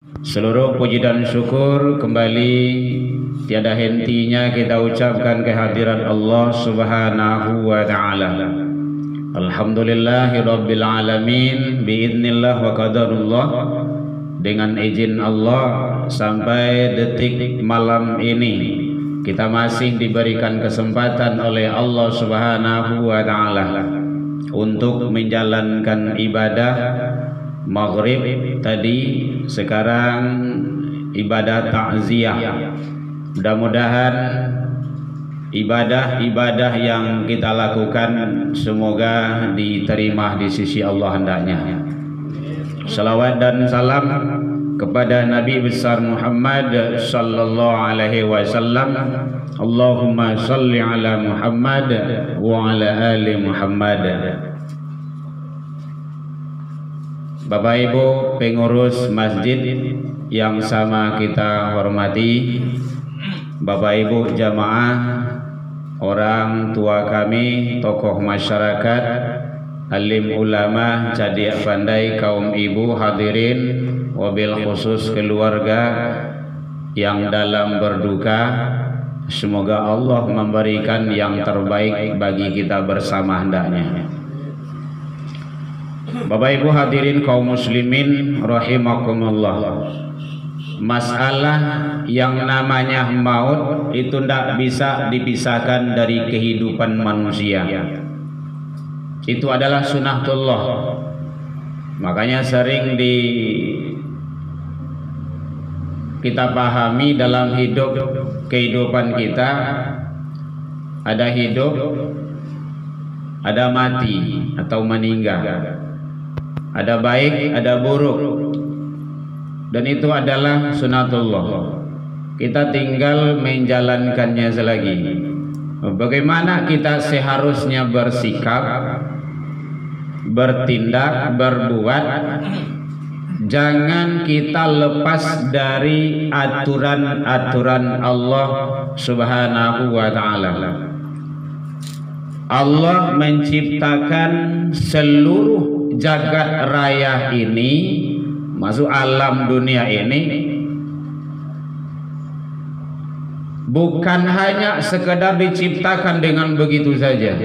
Seluruh puji dan syukur kembali tiada hentinya kita ucapkan kehadiran Allah Subhanahu wa taala. Alhamdulillahi rabbil alamin biidznillah wa qadarullah. Dengan izin Allah sampai detik malam ini kita masih diberikan kesempatan oleh Allah Subhanahu wa taala untuk menjalankan ibadah maghrib tadi. Sekarang ibadah takziah. Mudah-mudahan ibadah-ibadah yang kita lakukan semoga diterima di sisi Allah hendaknya. Salawat dan salam kepada Nabi besar Muhammad sallallahu alaihi wasallam. Allahumma salli ala Muhammad wa ala ali Muhammad. Bapak Ibu pengurus masjid yang sama kita hormati, Bapak Ibu jamaah, orang tua kami, tokoh masyarakat, alim ulama, cadia pandai, kaum ibu hadirin, wabil khusus keluarga yang dalam berduka, semoga Allah memberikan yang terbaik bagi kita bersama hendaknya. Bapak Ibu hadirin kaum muslimin rahimakumullah. Masalah yang namanya maut itu tidak bisa dipisahkan dari kehidupan manusia. Itu adalah sunnatullah. Makanya sering kita pahami dalam kehidupan kita, ada hidup, ada mati atau meninggal. Ada baik, ada buruk, dan itu adalah sunnatullah. Kita tinggal menjalankannya selagi. Bagaimana kita seharusnya bersikap, bertindak, berbuat. Jangan kita lepas dari aturan-aturan Allah Subhanahu wa taala. Allah menciptakan seluruh jagat raya ini, masuk alam dunia ini, bukan hanya sekedar diciptakan dengan begitu saja,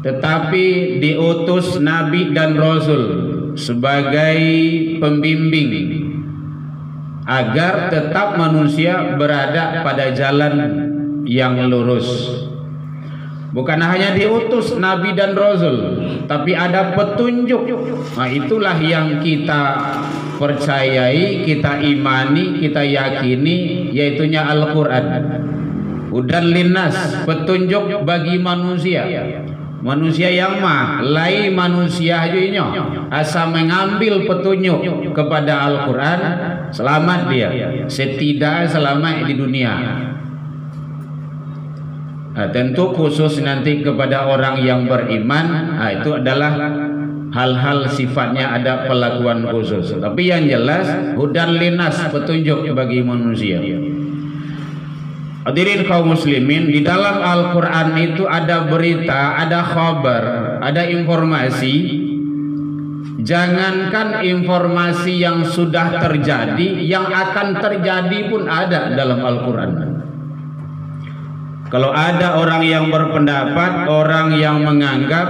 tetapi diutus Nabi dan Rasul sebagai pembimbing agar tetap manusia berada pada jalan yang lurus. Bukan hanya diutus Nabi dan Rasul, tapi ada petunjuk. Nah, itulah yang kita percayai, kita imani, kita yakini, yaitunya Al-Quran. Hudan linnas, petunjuk bagi manusia. Manusia yang lai manusia aja asal mengambil petunjuk kepada Al-Quran, selamat dia. Setidaknya selamat di dunia. Nah, tentu khusus nanti kepada orang yang beriman, itu adalah hal-hal sifatnya ada perlakuan khusus. Tapi yang jelas hudan linas, petunjuk bagi manusia. Hadirin kaum muslimin, di dalam Al-Quran itu ada berita, ada khabar, ada informasi. Jangankan informasi yang sudah terjadi, yang akan terjadi pun ada dalam Al-Quran. Kalau ada orang yang berpendapat, orang yang menganggap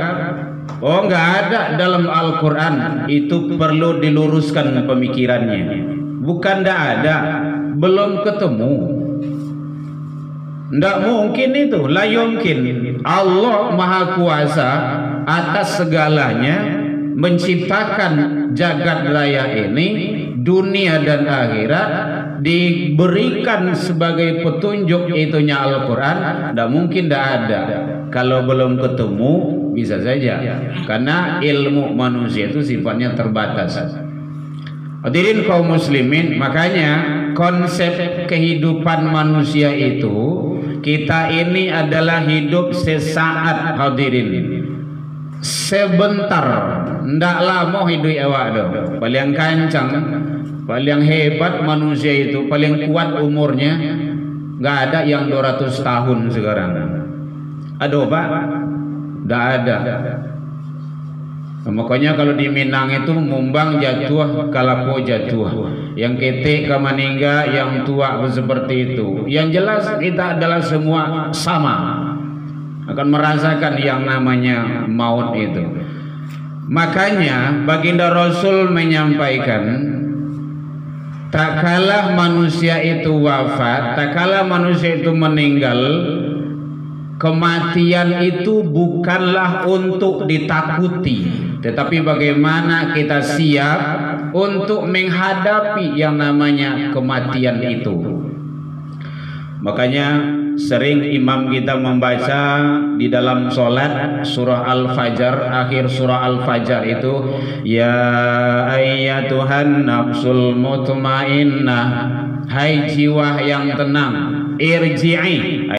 nggak ada dalam Al-Quran, itu perlu diluruskan pemikirannya. Bukan nggak ada, belum ketemu. Nggak mungkin itu, la yumkin. Allah Maha Kuasa atas segalanya, menciptakan jagat raya ini, dunia dan akhirat, diberikan sebagai petunjuk itunya Al-Quran. Tidak mungkin tidak ada. Kalau belum ketemu bisa saja, karena ilmu manusia itu sifatnya terbatas. Hadirin kaum muslimin, makanya konsep kehidupan manusia itu, kita ini adalah hidup sesaat hadirin, sebentar, ndak lama hidup awak do. Paling kancang, paling hebat manusia itu, paling kuat umurnya, nggak ada yang 200 tahun sekarang. Ada Pak? Nggak ada. Makanya kalau di Minang itu mumbang jatuh, kalapo jatuh. Yang ketik ke maningga, yang tua seperti itu. Yang jelas kita adalah semua sama, akan merasakan yang namanya maut itu. Makanya baginda Rasul menyampaikan, tak kalah manusia itu wafat, tak kalah manusia itu meninggal, kematian itu bukanlah untuk ditakuti, tetapi bagaimana kita siap untuk menghadapi yang namanya kematian itu. Makanya sering imam kita membaca di dalam sholat surah Al-Fajr, akhir surah Al-Fajr itu, ya ayyatuhan nafsul mutmainnah, hai jiwa yang tenang, irji'i.